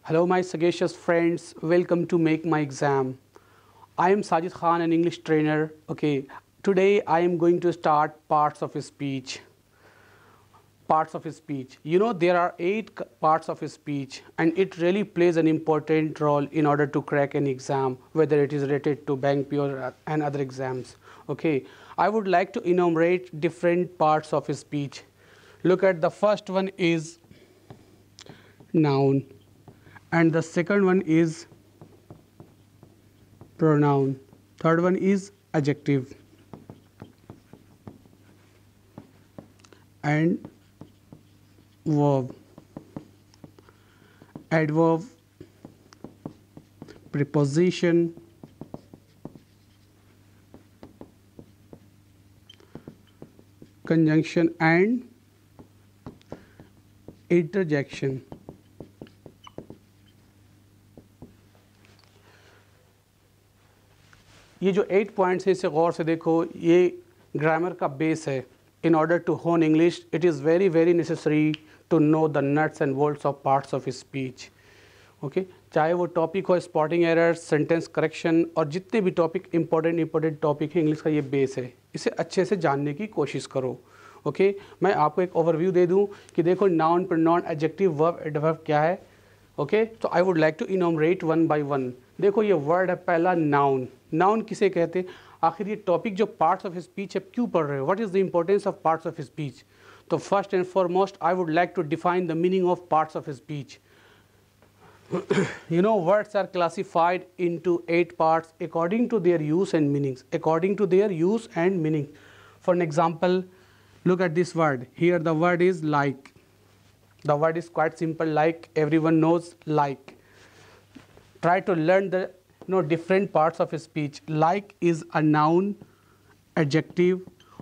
Hello my sagacious friends, welcome to Make My Exam. I am Sajid Khan, an English trainer. Okay, today I am going to start parts of speech. Parts of speech. You know there are 8 parts of speech and it really plays an important role in order to crack an exam, whether it is related to bank PO and other exams. Okay, I would like to enumerate different parts of speech. Look at the first one is noun and the second one is pronoun, third one is adjective and verb, adverb, preposition, conjunction and interjection. ये जो 8 points हैं इसे गौर से देखो, ये grammar का base है. In order to hone English, it is very necessary to know the nuts and bolts of parts of speech. Okay? चाहे वो टॉपिक हो स्पॉटिंग एरर्स, सेंटेंस करेक्शन और जितने भी टॉपिक इंपॉर्टेंट टॉपिक है इंग्लिश का, ये बेस है. इसे अच्छे से जानने की कोशिश करो. ओके मैं आपको एक ओवरव्यू दे दूं कि देखो noun, pronoun, adjective, verb, adverb क्या है. ओके तो I would like to enumerate one by one. देखो ये वर्ड है पहला नाउन. नाउन किसे कहते हैं? आखिर ये टॉपिक जो पार्ट्स ऑफ स्पीच है क्यों पढ़ रहे हो? What is the importance of parts of speech? तो first and foremost I would like to define the meaning of parts of speech. You know, words are classified into 8 parts according to their use and meanings. According to their use and meaning. For an example, look at this word. Here the word is like. The word is quite simple, like. Everyone knows like. Try to learn the different parts of speech. Like is a noun, adjective,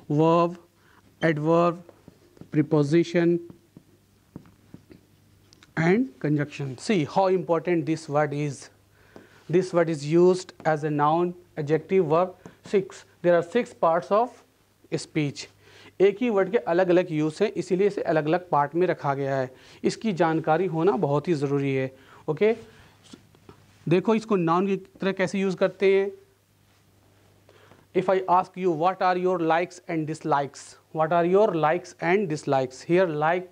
verb, adverb, preposition and conjunction. See how important this word is. This word is used as a noun, adjective, verb. 6. There are 6 parts of speech. एक ही word के अलग अलग use हैं, इसीलिए इसे अलग अलग part में रखा गया है. इसकी जानकारी होना बहुत ही ज़रूरी है. ओके देखो इसको नाउन की तरह कैसे यूज़ करते हैं. If I ask you what are your likes and dislikes, what are your likes and dislikes? Here like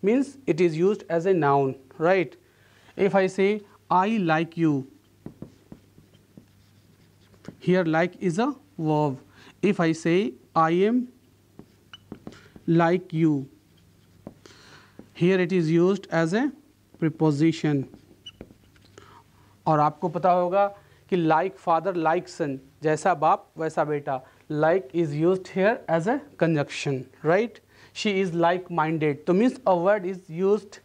means it is used as a noun, right? If I say I like you, here like is a verb. If I say I am like you, here it is used as a preposition. और आपको पता होगा कि like father like son, जैसा बाप वैसा बेटा, like is used here as a conjunction, right? She is like-minded. तो means a word is used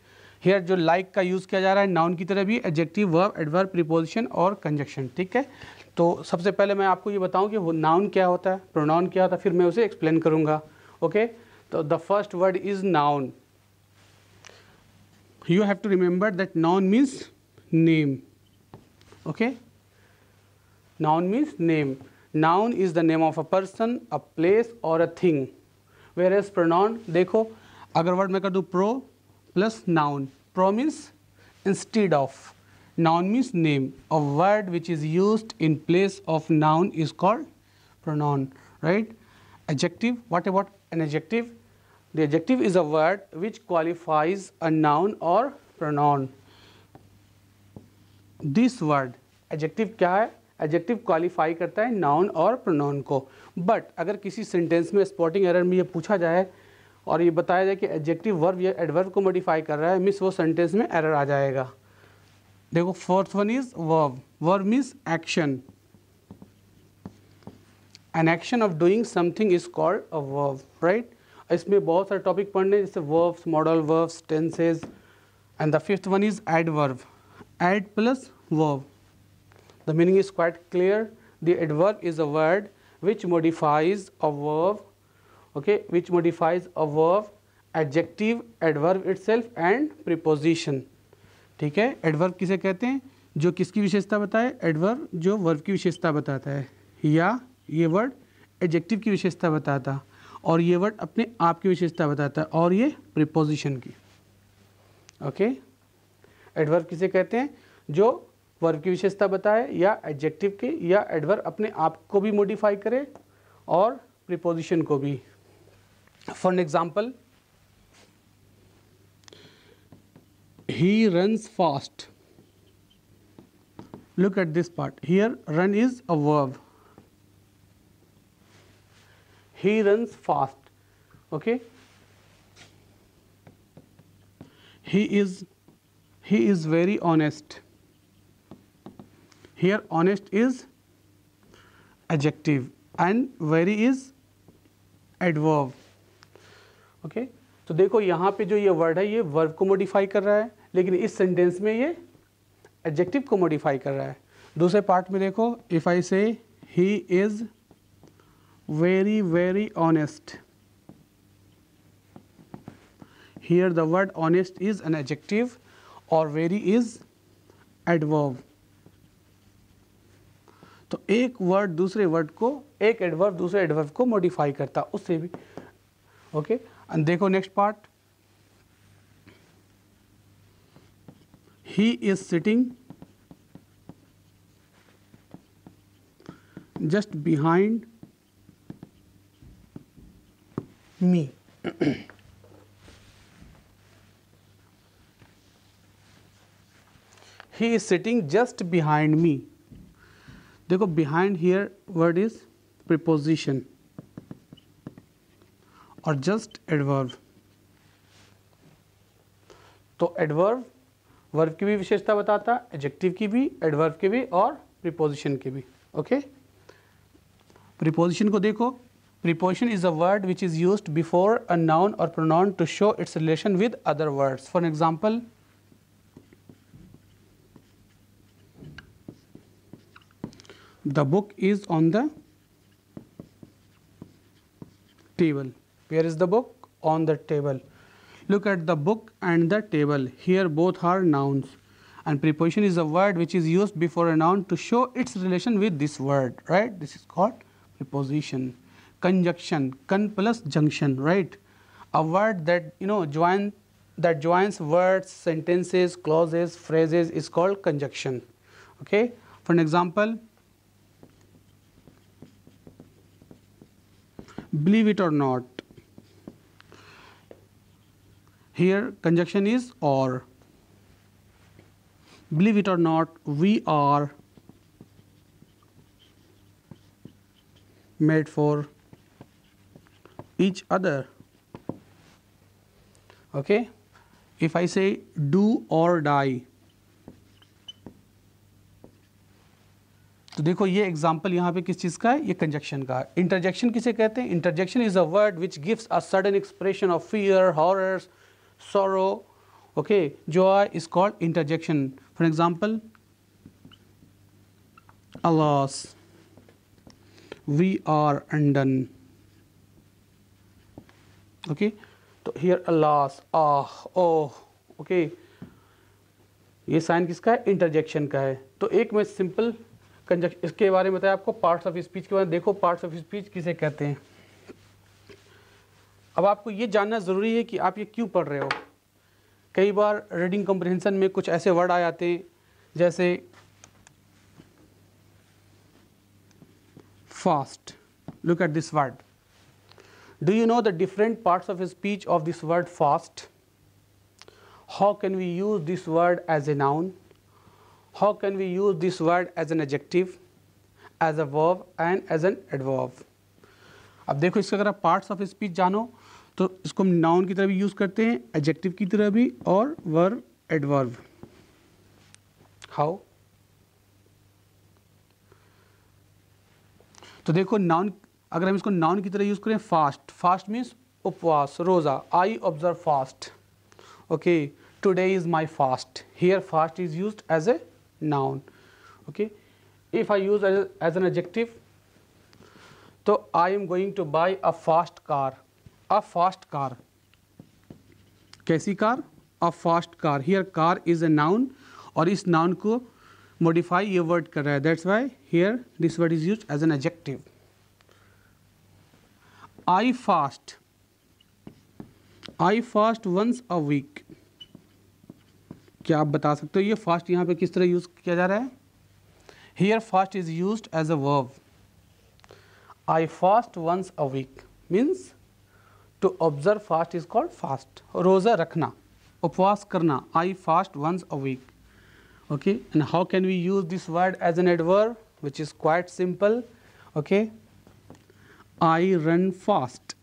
here. जो like का यूज़ किया जा रहा है नाउन की तरह भी, एडजेक्टिव, वर्ब, एडवर्ब, प्रीपोजिशन और कंजक्शन. ठीक है तो सबसे पहले मैं आपको ये बताऊं कि वो नाउन क्या होता है, प्रोनाउन क्या होता है, फिर मैं उसे एक्सप्लेन करूंगा. ओके तो the first word is noun. You have to remember that noun means name. Okay noun means name. Noun is the name of a person, a place और अ थिंग. Whereas pronoun, देखो अगर word मैं कर दूँ pro plus noun, pro means instead of, noun means name. A word which is used in place of noun is called pronoun, right? Adjective, what about an adjective? The adjective is a word which qualifies a noun or pronoun. This word adjective क्या है? Adjective qualify करता है noun और pronoun को. But अगर किसी sentence में spotting error में ये पूछा जाए और ये बताया जाए कि एडजेक्टिव वर्ब या एडवर्ब को मॉडिफाई कर रहा है, मिस वो सेंटेंस में एरर आ जाएगा. देखो fourth one is verb. Verb means action. An action of doing something is called a verb, right? इसमें बहुत सारे टॉपिक पढ़ने जैसे verbs, modal verbs, tenses. And the fifth one is adverb. Ad plus verb. The meaning is quite clear. The adverb is a word which modifies a verb, okay, which modifies a verb, adjective, adverb itself and preposition. ठीक है adverb किसे कहते हैं? जो किसकी विशेषता बताए? adverb जो verb की विशेषता बताता है, या ये word adjective की विशेषता बताता और ये word अपने आप की विशेषता बताता है और ये preposition की. ओके एडवर्ब किसे कहते हैं? जो वर्ब की विशेषता बताए या एडजेक्टिव के या एडवर्ब अपने आप को भी मॉडिफाई करे और प्रीपोजिशन को भी। For example, he runs fast. Look at this part. Here run is a verb. He runs fast. Okay. He is very honest. Here honest is adjective and very is adverb. Okay. तो देखो यहाँ पे जो ये word है ये verb को modify कर रहा है, लेकिन इस सेंटेंस में ये एडजेक्टिव को मॉडिफाई कर रहा है। दूसरे पार्ट में देखो, इफ़ आई से he is very very honest, here the word honest is an adjective और वेरी इज एडवर्ब। तो एक वर्ड दूसरे वर्ड को, एक एडवर्ब दूसरे एडवर्ब को मॉडिफाई करता, उससे भी। ओके एंड देखो next part, he is sitting just behind me. He is sitting just behind me. देखो behind here word is preposition और just adverb। तो adverb वर्ब की भी विशेषता बताता, एडजेक्टिव की भी, एडवर्ब की भी और प्रीपोजिशन की भी। ओके, प्रीपोजिशन को देखो, preposition is a word which is used before a noun और pronoun to show its relation with other words. For example, the book is on the table. Where is the book? On the table. Look at the book and the table. Here both are nouns. And preposition is a word which is used before a noun to show its relation with this word, right? This is called preposition. Conjunction, con plus junction, right? A word that joins words, sentences, clauses, phrases is called conjunction. Okay? For an example, believe it or not. Here conjunction is or. Believe it or not, we are made for each other. Okay, if I say do or die, तो देखो ये example यहाँ पे किस चीज़ का है? ये conjunction का है। इंटरजेक्शन किसे कहते हैं? Interjection is a word which gives a sudden expression of fear, horror, sorrow, okay, joy is called interjection. For example, alas, we are undone. Okay, तो here alas, oh, okay, ये sign किसका है? Interjection का है। तो एक मैं simple conjunction इसके बारे में बताया आपको, पार्ट्स ऑफ स्पीच के बारे में। देखो पार्ट्स ऑफ स्पीच किसे कहते हैं। अब आपको ये जानना ज़रूरी है कि आप ये क्यों पढ़ रहे हो। कई बार रीडिंग कॉम्प्रिहेंशन में कुछ ऐसे वर्ड आ जाते हैं जैसे fast. Look at this word. Do you know the different parts of speech of this word fast? How can we use this word as a noun? How can we use this word as an adjective, as a verb and as an adverb? अब देखो, इसके अगर आप parts of speech जानो तो इसको हम noun की तरह भी यूज़ करते हैं, एडजेक्टिव की तरह भी, और वर्ब, एडवर्ब। हाउ? तो देखो नाउन, अगर हम इसको नाउन की तरह यूज़ करें, फास्ट, फास्ट मीन्स उपवास, रोज़ा। I observe fast. Okay, today is my fast. Here fast is used as a noun. Okay, if I use as an adjective, तो I am going to buy a fast car. A fast car, कैसी car? A fast car. Here car is a noun और इस noun को modify ये word कर रहा है, that's why here this word is used as an adjective. I fast, I fast once a week. क्या आप बता सकते हो ये फास्ट यहाँ पे किस तरह यूज़ किया जा रहा है? Here fast is used as a verb. I fast once a week means to observe fast is called fast. रोज़ा रखना, उपवास करना. I fast once a week. Okay, and how can we use this word as an adverb, which is quite simple. Okay, I run fast.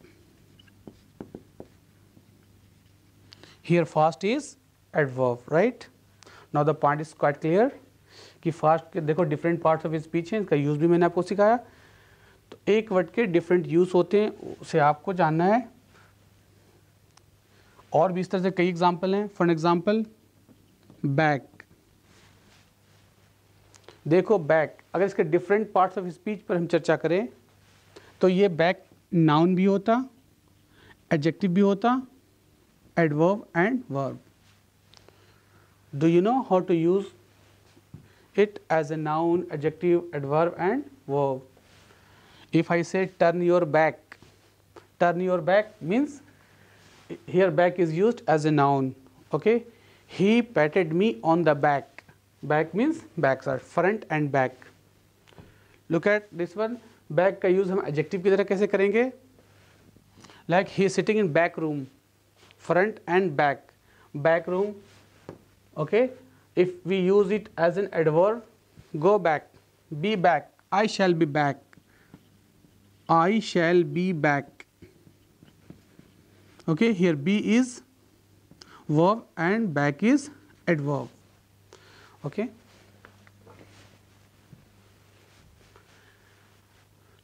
Here fast is adverb, right? Now the point is quite clear कि fast के देखो different parts of speech हैं, इसका use भी मैंने आपको सिखाया. तो एक वर्ड के different use होते हैं, उसे आपको जानना है. और भी इस तरह से कई एग्जाम्पल हैं. For example back. देखो बैक, अगर इसके डिफरेंट पार्ट्स ऑफ स्पीच पर हम चर्चा करें तो ये बैक नाउन भी होता, एडजेक्टिव भी होता, adverb and verb. Do you know how to use it as a noun, adjective, adverb and verb? If I say turn your back means here back is used as a noun. Okay, he patted me on the back. Back means backside, front and back. Look at this one. Back का use हम adjective की तरह कैसे करेंगे? Like he is sitting in back room. Front and back. Back room. Okay. If we use it as an adverb, go back, be back. I shall be back. I shall be back. Okay, here be is verb and back is adverb. Okay,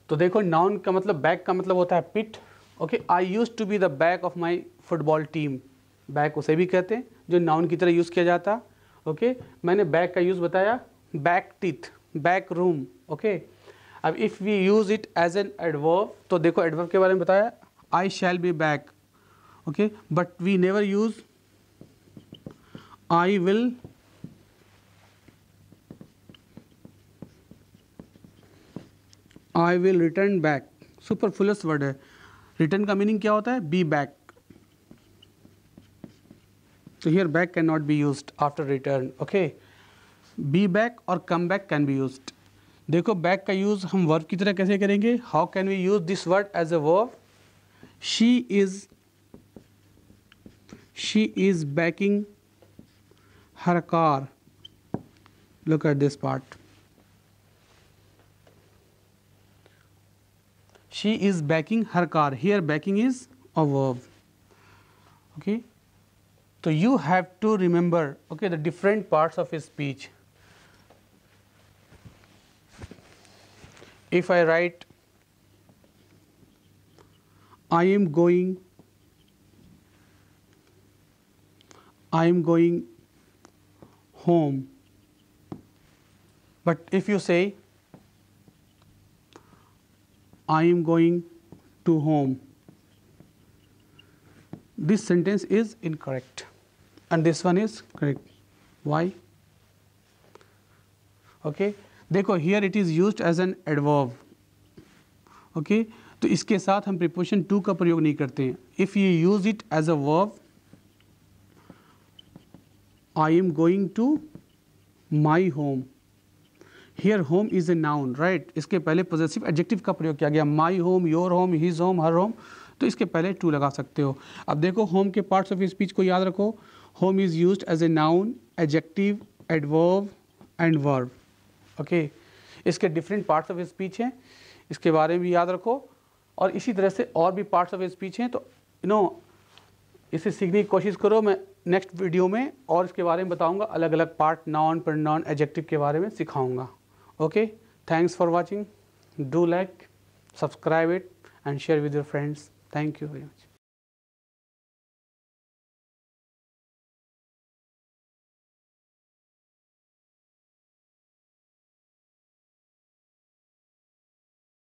तो देखो noun का मतलब, back का मतलब होता है पिट. Okay, I use to be the back of my football team. Back उसे भी कहते हैं जो नाउन की तरह यूज़ किया जाता. ओके, मैंने बैक का यूज़ बताया, back teeth, back room. Okay, अब if we use it as an adverb, तो देखो एडवर्ब के बारे में बताया, I shall be back. Okay, but we never use I will. I will return back. Superfluous word है. Return का meaning क्या होता है? Be back. So here back cannot be used after return. Okay, be back or come back can be used. देखो back का use हम verb की तरह कैसे करेंगे? How can we use this word as a verb? She is backing her car. Look at this part. She is backing her car. Here backing is a verb. Okay, so you have to remember, okay, the different parts of his speech. If I write I am going home, but if you say I am going to home, this sentence is incorrect and this one is correct. Why? Okay, देखो here it is used as an adverb. Okay, तो इसके साथ हम preposition to का प्रयोग नहीं करते हैं. If you use it as a verb, I am going to my home. Here home is a noun, right? इसके पहले possessive adjective का प्रयोग किया गया. My home, your home, his home, her home. तो इसके पहले to लगा सकते हो. अब देखो home के parts of speech को याद रखो. Home is used as a noun, adjective, adverb and verb. Okay. इसके different parts of speech हैं. इसके बारे में भी याद रखो. और इसी तरह से और भी parts of speech हैं. तो इसे सीखने की कोशिश करो. मैं नेक्स्ट वीडियो में और इसके बारे में बताऊंगा, अलग अलग पार्ट, नाउन, प्रोनाउन, एडजेक्टिव के बारे में सिखाऊंगा. Okay, thanks for watching. Do like, subscribe it and share with your friends. Thank you very much.